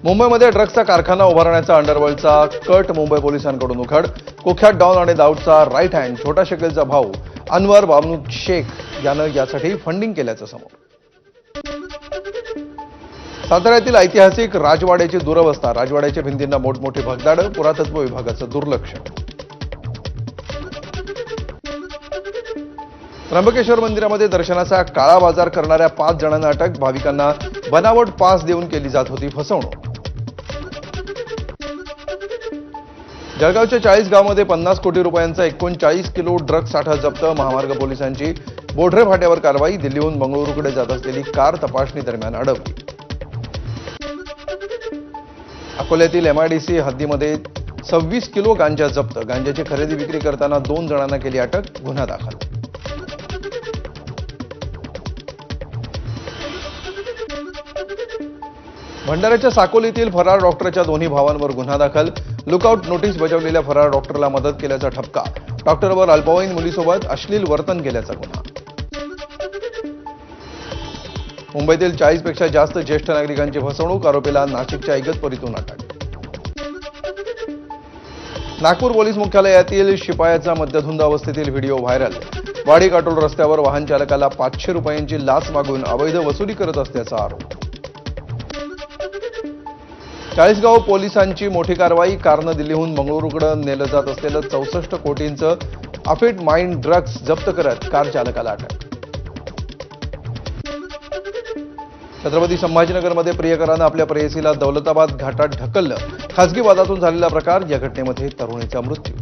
मुंबईमध्ये ड्रग्सचा कारखाना उभारण्याचा अंडरवर्ल्डचा कट मुंबई पोलिसांकडून उघड. कुख्यात डॉन आणि दाऊदचा राईट हँड छोटा शकीलचा भाऊ अनवर बाबनू शेख यानं यासाठी फंडिंग केल्याचं समोर. साताऱ्यातील ऐतिहासिक राजवाड्याची दुरवस्था. राजवाड्याच्या भिंतींना मोठमोठी भगदाडं. पुरातत्व विभागाचं दुर्लक्ष. त्र्यंबकेश्वर मंदिरामध्ये दर्शनाचा काळा बाजार करणाऱ्या 5 जणांना अटक. भाविकांना बनावट पास देऊन केली जात होती फसवणूक. जळगावच्या 40 गावामध्ये 50 कोटी रुपयांचा 39 किलो ड्रग्ज साठा जप्त. महामार्ग पोलिसांची बोढरे फाट्यावर कारवाई. दिल्लीहून बंगळुरूकडे जात असलेली कार तपासणी दरम्यान अडवली. अकोल्यातील एमआयडीसी हद्दीमध्ये 26 किलो गांजा जप्त. गांजाची खरेदी विक्री करताना 2 जणांना केली अटक. गुन्हा दाखल. भंडाऱ्याच्या साकोलीतील फरार डॉक्टरच्या दोन्ही भावांवर गुन्हा दाखल. लुकआउट नोटीस बजावलेल्या फरार डॉक्टरला मदत केल्याचा ठपका. डॉक्टरवर अल्पवयीन मुलीसोबत अश्लील वर्तन केल्याचा गुन्हा. मुंबईतील 40 पेक्षा जास्त ज्येष्ठ नागरिकांची फसवणूक. आरोपीला नाशिकच्या इगतपुरीतून अटक. नागपूर पोलीस मुख्यालयातील शिपायाचा मद्यधुंद अवस्थेतील व्हिडिओ व्हायरल. वाडी काटोल रस्त्यावर वाहन चालकाला 500 रुपयांची लाच मागून अवैध वसुली करत असल्याचा आरोप. चाळीसगाव पोलिसांची मोठी कारवाई. कारनं दिल्लीहून बंगळुरूकडे नेलं जात असलेलं 64 कोटींचं अफिट माइंड ड्रग्ज जप्त करत कार चालकाला अटक. छत्रपती संभाजीनगरमध्ये प्रियकरानं आपल्या प्रेयसीला दौलताबाद घाटात ढकललं. खासगी वादातून झालेला प्रकार. या घटनेमध्ये तरुणीचा मृत्यू.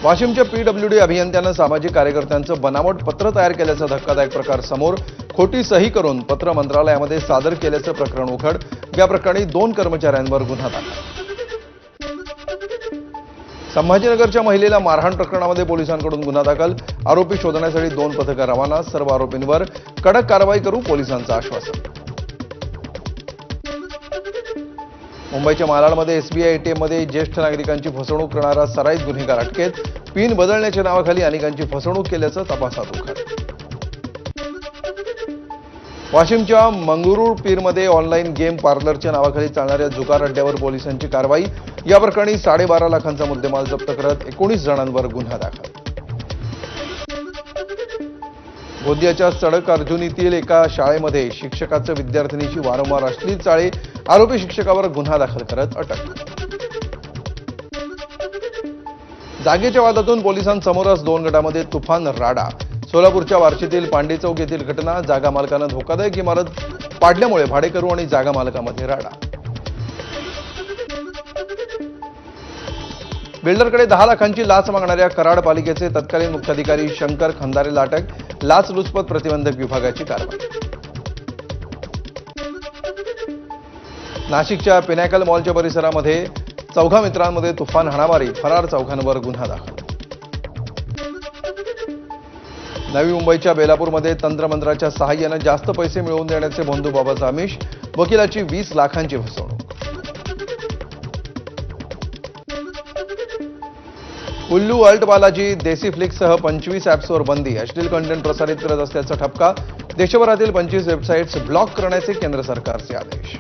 वाशिमच्या पीडब्ल्यूडी अभियंत्यानं सामाजिक कार्यकर्त्यांचं बनावट पत्र तयार केल्याचा धक्कादायक प्रकार समोर. खोटी सही करून पत्र मंत्रालयामध्ये सादर केल्याचं प्रकरण उघड. या प्रकरणी 2 कर्मचाऱ्यांवर गुन्हा दाखल. संभाजीनगरच्या महिलेला मारहाण प्रकरणामध्ये पोलिसांकडून गुन्हा दाखल. आरोपी शोधण्यासाठी 2 पथकं रवाना. सर्व आरोपींवर कडक कारवाई करू पोलिसांचं आश्वासन. मुंबईच्या मालाडमध्ये एसबीआय एटीएममध्ये ज्येष्ठ नागरिकांची फसवणूक करणारा सराईत गुन्हेगार अटकेत. पिन बदलण्याच्या नावाखाली अनेकांची फसवणूक केल्याचं तपासात उघड. वाशिमच्या मंगरुळ पीरमध्ये ऑनलाईन गेम पार्लरच्या नावाखाली चालणाऱ्या जुगार अड्ड्यावर पोलिसांची कारवाई. या प्रकरणी 12.5 लाखांचा मुद्देमाल जप्त करत 19 जणांवर गुन्हा दाखल. गोंदियाच्या सडक अर्जुनीतील एका शाळेमध्ये शिक्षकाचं विद्यार्थिनीची वारंवार अश्लील चाळे. आरोपी शिक्षकावर गुन्हा दाखल करत अटक. जागेच्या वादातून पोलिसांसमोरच 2 गटामध्ये तुफान राडा. सोलापूरच्या वार्शीतील पांडे चौक येथील घटना. जागा मालकानं धोकादायक इमारत पाडल्यामुळे भाडेकरू आणि जागा मालकामध्ये राडा. बिल्डरकडे 10 लाखांची लाच मागणाऱ्या कराड पालिकेचे तत्कालीन मुख्याधिकारी शंकर खंदारेला अटक. लाचलुचपत प्रतिबंधक विभागाची कारवाई. नाशिकच्या पिनॅकल मॉलच्या परिसरामध्ये 4 मित्रांमध्ये तुफान हाणामारी. फरार 4 गुन्हा दाखल. नवी मुंबईच्या बेलापूरमध्ये तंत्रमंत्राच्या सहाय्यानं जास्त पैसे मिळवून देण्याचे भोंदूबाबाचा आमिष. वकिलाची 20 लाखांची फसवणूक. उल्लू अल्ट बालाजी देसी फ्लिक्ससह 25 ॲप्सवर बंदी. अश्लील कंटेंट प्रसारित करत असल्याचा ठपका. देशभरातील 25 वेबसाईट्स ब्लॉक करण्याचे केंद्र सरकारचे आदेश.